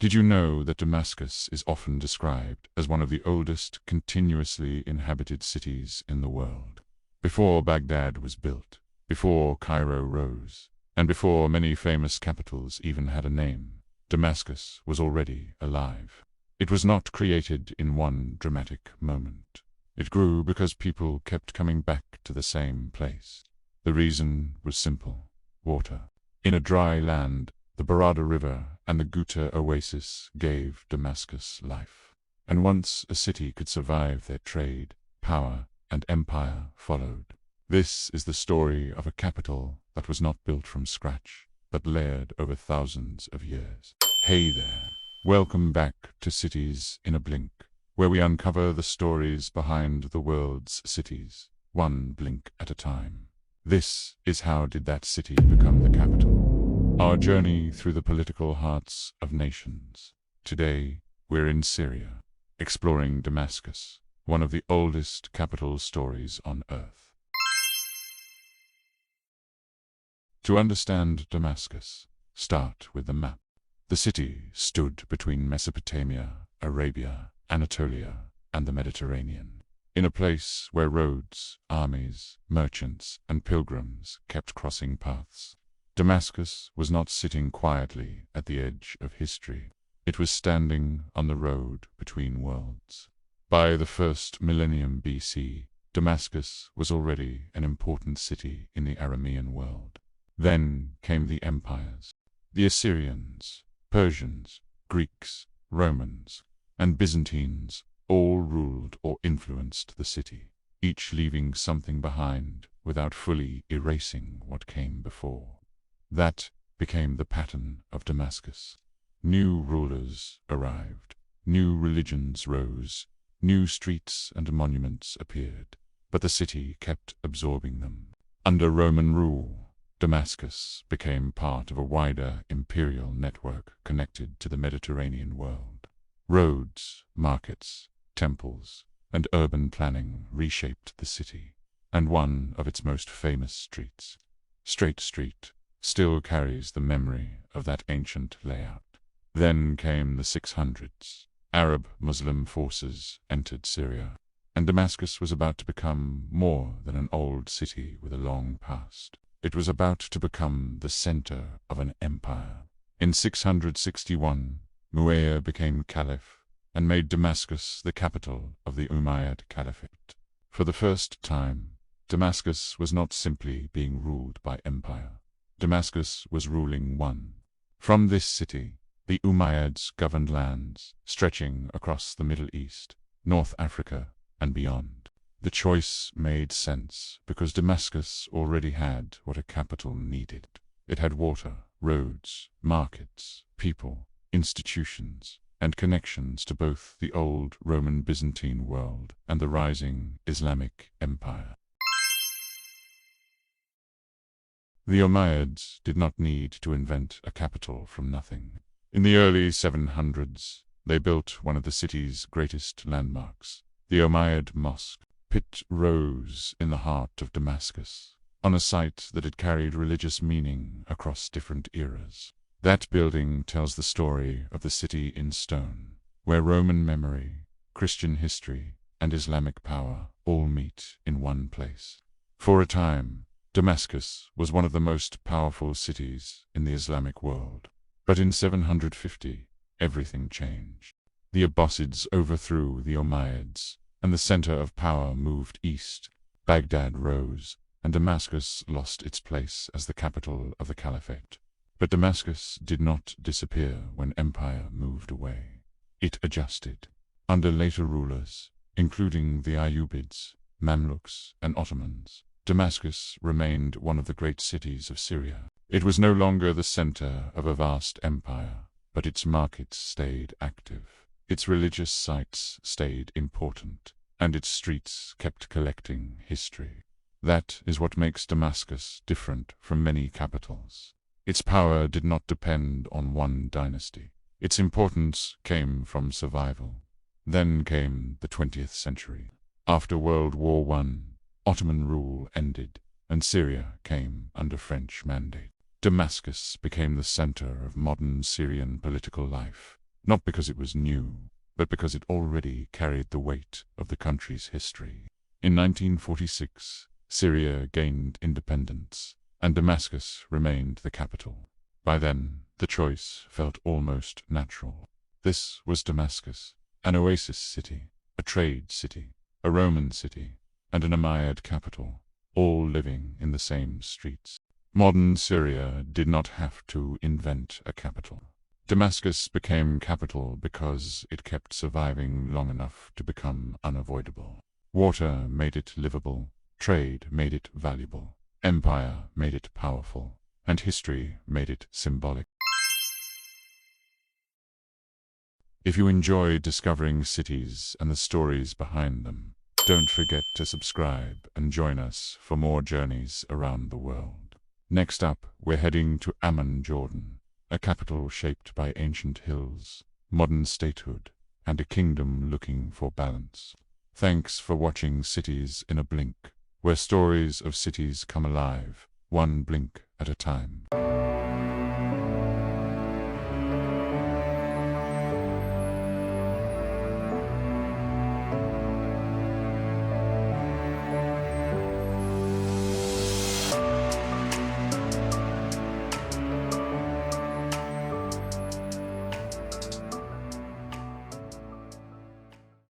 Did you know that Damascus is often described as one of the oldest continuously inhabited cities in the world? Before Baghdad was built, before Cairo rose, and before many famous capitals even had a name, Damascus was already alive. It was not created in one dramatic moment. It grew because people kept coming back to the same place. The reason was simple: water. In a dry land, the Barada River and the Ghouta oasis gave Damascus life. And once a city could survive there, trade, power, and empire followed. This is the story of a capital that was not built from scratch, but layered over thousands of years. Hey there! Welcome back to Cities in a Blink, where we uncover the stories behind the world's cities, one blink at a time. This is How Did That City Become the Capital? Our journey through the political hearts of nations. Today, we're in Syria, exploring Damascus, one of the oldest capital stories on Earth. To understand Damascus, start with the map. The city stood between Mesopotamia, Arabia, Anatolia, and the Mediterranean, in a place where roads, armies, merchants, and pilgrims kept crossing paths. Damascus was not sitting quietly at the edge of history. It was standing on the road between worlds. By the first millennium BC, Damascus was already an important city in the Aramean world. Then came the empires. The Assyrians, Persians, Greeks, Romans, and Byzantines all ruled or influenced the city, each leaving something behind without fully erasing what came before. That became the pattern of Damascus. New rulers arrived, new religions rose, new streets and monuments appeared, but the city kept absorbing them. Under Roman rule, Damascus became part of a wider imperial network connected to the Mediterranean world. Roads, markets, temples, and urban planning reshaped the city, and one of its most famous streets, Straight Street, still carries the memory of that ancient layout. Then came the 600s. Arab Muslim forces entered Syria, and Damascus was about to become more than an old city with a long past. It was about to become the center of an empire. In 661, Umayyad became caliph and made Damascus the capital of the Umayyad Caliphate. For the first time, Damascus was not simply being ruled by empire. Damascus was ruling one. From this city, the Umayyads governed lands stretching across the Middle East, North Africa, and beyond. The choice made sense because Damascus already had what a capital needed. It had water, roads, markets, people, institutions, and connections to both the old Roman Byzantine world and the rising Islamic Empire. The Umayyads did not need to invent a capital from nothing. In the early 700s, they built one of the city's greatest landmarks, the Umayyad Mosque. It rose in the heart of Damascus, on a site that had carried religious meaning across different eras. That building tells the story of the city in stone, where Roman memory, Christian history, and Islamic power all meet in one place. For a time, Damascus was one of the most powerful cities in the Islamic world. But in 750, everything changed. The Abbasids overthrew the Umayyads, and the center of power moved east. Baghdad rose, and Damascus lost its place as the capital of the Caliphate. But Damascus did not disappear when empire moved away. It adjusted. Under later rulers, including the Ayyubids, Mamluks, and Ottomans, Damascus remained one of the great cities of Syria. It was no longer the center of a vast empire, but its markets stayed active. Its religious sites stayed important, and its streets kept collecting history. That is what makes Damascus different from many capitals. Its power did not depend on one dynasty. Its importance came from survival. Then came the 20th century. After World War I, Ottoman rule ended, and Syria came under French mandate. Damascus became the center of modern Syrian political life, not because it was new, but because it already carried the weight of the country's history. In 1946, Syria gained independence, and Damascus remained the capital. By then, the choice felt almost natural. This was Damascus, an oasis city, a trade city, a Roman city, and an Umayyad capital, all living in the same streets. Modern Syria did not have to invent a capital. Damascus became capital because it kept surviving long enough to become unavoidable. Water made it livable, trade made it valuable, empire made it powerful, and history made it symbolic. If you enjoy discovering cities and the stories behind them, don't forget to subscribe and join us for more journeys around the world. Next up, we're heading to Amman, Jordan, a capital shaped by ancient hills, modern statehood, and a kingdom looking for balance. Thanks for watching Cities in a Blink, where stories of cities come alive, one blink at a time.